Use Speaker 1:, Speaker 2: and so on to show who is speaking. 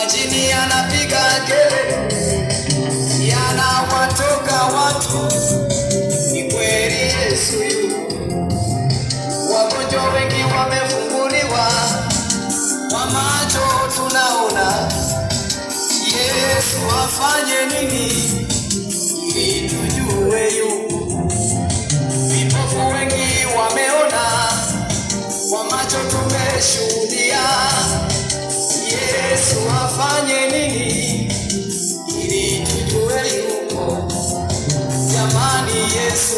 Speaker 1: majini yanapiga kelele, yanawatoka watu. Ni kweli Yesu yupo, wagonjwa wengi wamefunguliwa, kwa macho tunaona. Yesu afanye nini ili tujue yupo? Vipofu wengi wameona, kwa macho tumeshuhudia. Yesu afanye nini ili tujue yupo? Jamani, Yesu